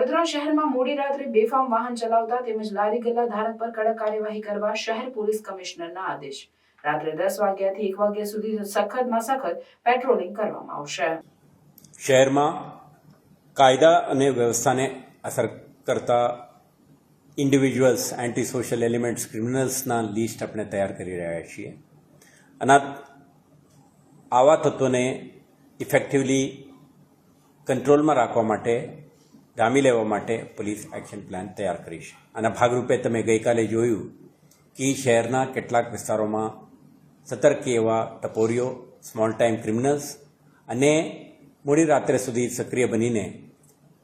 વડોદરા શહેરમાં મોડી રાત્રે બેફામ વાહન ચલાવતા તેમજ લારી ગલ્લા ધારક પર કડક કાર્યવાહી કરવા શહેર પોલીસ કમિશનરના આદેશ। રાત્રે 10 વાગ્યાથી 1 વાગ્યા સુધી સખતમાં સખત પેટ્રોલિંગ કરવામાં આવશે। શહેરમાં કાયદા અને વ્યવસ્થાને અસર કરતા ઇન્ડિવિજ્યુઅલ્સ, એન્ટી સોશિયલ એલિમેન્ટ્સ, ક્રિમિનલ્સના લિસ્ટ આપણે તૈયાર કરી રહ્યા છીએ અને આવા તત્વોને ઇફેક્ટિવલી કંટ્રોલમાં રાખવા માટે, ડામી લેવા માટે પોલીસ એક્શન પ્લાન તૈયાર કરી છે। આના ભાગરૂપે તમે ગઈકાલે જોયું કે શહેરના કેટલાક વિસ્તારોમાં સતર્ક એવા ટપોરીઓ, સ્મોલ ટાઈમ ક્રિમિનલ્સ અને મોડી રાત્રે સુધી સક્રિય બનીને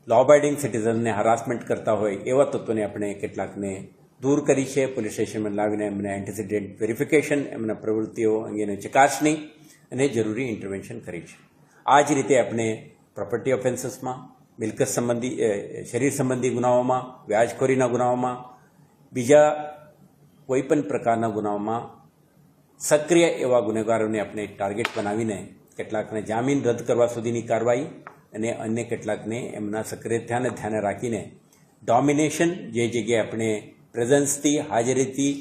લો અબાઇડિંગ સિટીઝનને હરાસમેન્ટ કરતા હોય એવા તત્વોને આપણે કેટલાકને દૂર કરી છે। પોલીસ સ્ટેશનમાં લાવીને એમને એન્ટિસિડેન્ટ વેરિફિકેશન, એમના પ્રવૃત્તિઓ અંગેની ચકાસણી અને જરૂરી ઇન્ટરવેન્શન કરી છે। આ જ રીતે આપણે પ્રોપર્ટી ઓફેન્સીસમાં, મિલકત સંબંધી, શરીર સંબંધી ગુનાઓમાં, વ્યાજખોરીના ગુનાઓમાં, બીજા કોઈપણ પ્રકારના ગુનાઓમાં સક્રિય એવા ગુનેગારોને આપણે ટાર્ગેટ બનાવીને કેટલાકને જામીન રદ કરવા સુધીની કાર્યવાહી અને અન્ય કેટલાકને એમના સક્રિયતાને ધ્યાને રાખીને ડોમિનેશન, જે જગ્યાએ આપણે પ્રેઝન્સથી, હાજરીથી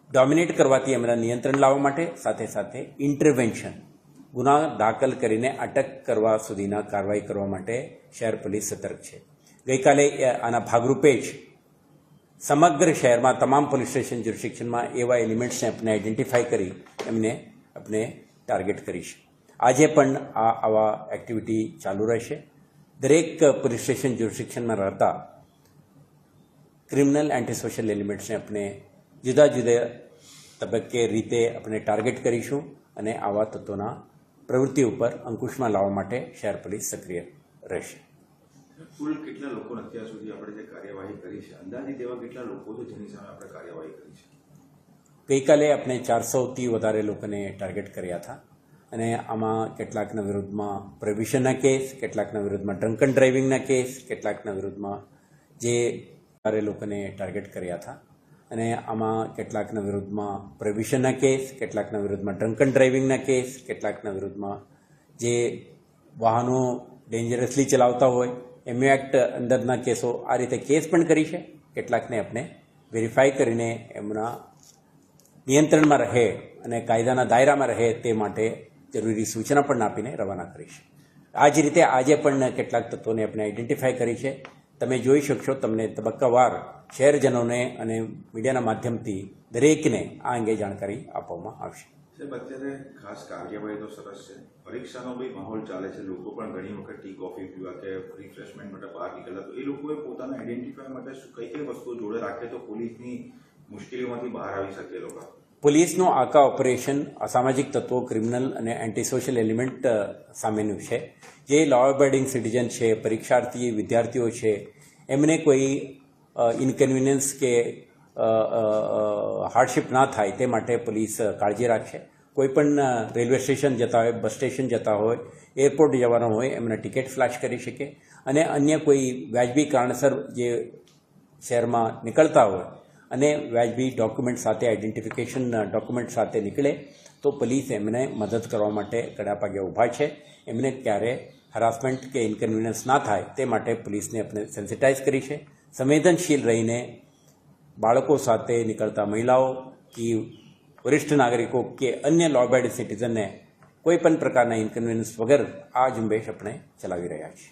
ડોમિનેટ કરવાથી એમના નિયંત્રણ લાવવા માટે, સાથે સાથે ઇન્ટરવેન્શન, ગુના દાખલ કરીને અટક કરવા સુધીના કાર્યવાહી કરવા માટે શહેર પોલીસ સતર્ક છે। ગઈકાલે આના ભાગરૂપે જ સમગ્ર શહેરમાં તમામ પોલીસ સ્ટેશન જ્યુરિસ્ડિક્શનમાં એવા એલિમેન્ટ્સને આપણે આઈડેન્ટિફાઈ કરી એમને આપણે ટાર્ગેટ કરી છે। આજે પણ આવા એક્ટિવિટી ચાલુ રહેશે। દરેક પોલીસ સ્ટેશન જ્યુરિસ્ડિક્શનમાં રહેતા ક્રિમિનલ એન્ટી સોશિયલ એલિમેન્ટ્સને આપણે જુદા જુદા તબક્કે રીતે આપણે ટાર્ગેટ કરીશું અને આવા તત્વોના પ્રવૃત્તિ ઉપર અંકુશમાં લાવવા માટે શહેર પોલીસ સક્રિય રહેશે। કુલ કેટલા લોકોને અત્યાર સુધી આપણે જે કાર્યવાહી કરી છે, અંદાજિત એવા કેટલા લોકો છે જેની સામે આપણે કાર્યવાહી કરી છે? ગઈકાલે આપણે 400થી વધારે લોકોને ટાર્ગેટ કર્યા હતા અને આમાં કેટલાકના વિરુદ્ધમાં પ્રોહિબિશનના કેસ, કેટલાકના વિરુદ્ધમાં ડ્રંકન ડ્રાઇવિંગના કેસ, કેટલાકના વિરુદ્ધમાં જે વધારે લોકોને ટાર્ગેટ કર્યા હતા અને આમાં કેટલાકના વિરુદ્ધમાં પ્રોહિબિશનના કેસ, કેટલાકના વિરુદ્ધમાં ડ્રંકન ડ્રાઇવિંગના કેસ, કેટલાકના વિરુદ્ધમાં જે વાહનો ડેન્જરસલી ચલાવતા હોય એમ્યુ એક્ટ અંદરના કેસો, આ રીતે કેસ પણ કરી છે। કેટલાકને આપણે વેરીફાઈ કરીને એમના નિયંત્રણમાં રહે અને કાયદાના દાયરામાં રહે તે માટે જરૂરી સૂચના પણ આપીને રવાના કરી છે। આ જ રીતે આજે પણ કેટલાક તત્વોને આપણે આઈડેન્ટિફાઈ કરી છે। તમે જોઈ શકશો, તમને તબક્કાવાર શહેરજનોને અને મીડિયાના માધ્યમથી દરેકને આ અંગે જાણકારી આપવામાં આવશે। સાહેબ, અત્યારે ખાસ કાર્યવાહી તો સરસ છે, પરીક્ષાનો બી માહોલ ચાલે છે, લોકો પણ ઘણી વખત ટી કોફી પીવા કે રિફ્રેશમેન્ટ માટે બહાર નીકળતા, તો એ લોકોએ પોતાના આઈડેન્ટિફાઈ માટે કઈ કઈ વસ્તુઓ જોડે રાખે તો પોલીસની મુશ્કેલીઓમાંથી બહાર આવી શકે લોકો? પોલીસનું આખા ઓપરેશન અસામાજિક તત્વો, ક્રિમિનલ અને એન્ટી સોશિયલ એલિમેન્ટ સામેનું છે। જે લો અબાઇડિંગ સિટીઝન છે, પરીક્ષાર્થી, વિદ્યાર્થીઓ છે, એમને કોઈ ઇન્કન્વિનિયન્સ કે હાર્ડશિપ ના થાય તે માટે પોલીસ કાળજી રાખશે। કોઈપણ રેલવે સ્ટેશન જતા હોય, બસ સ્ટેશન જતા હોય, એરપોર્ટ જવાનો હોય, એમને ટિકિટ ફ્લેશ કરી શકે અને અન્ય કોઈ વ્યાજબી કારણસર જે શહેરમાં નીકળતા હોય અને વ્યાજબી ડોક્યુમેન્ટ સાથે, આઈડેન્ટિફિકેશન ડોક્યુમેન્ટ સાથે નીકળે તો પોલીસ એમને મદદ કરવા માટે કડા પગે ઊભા છે। એમને ક્યારે હરાસમેન્ટ કે ઇન્કન્વિનિયન્સ ના થાય તે માટે પોલીસને આપણે સેન્સિટાઇઝ કરી છે। સંવેદનશીલ રહીને બાળકો સાથે નીકળતા મહિલાઓ કે વરિષ્ઠ નાગરિકો કે અન્ય લો અબાઇડિંગ સિટીઝનને કોઈ પણ પ્રકારના ઇન્કન્વિનિયન્સ વગર આ ઝુંબેશ આપણે ચલાવી રહ્યા છીએ।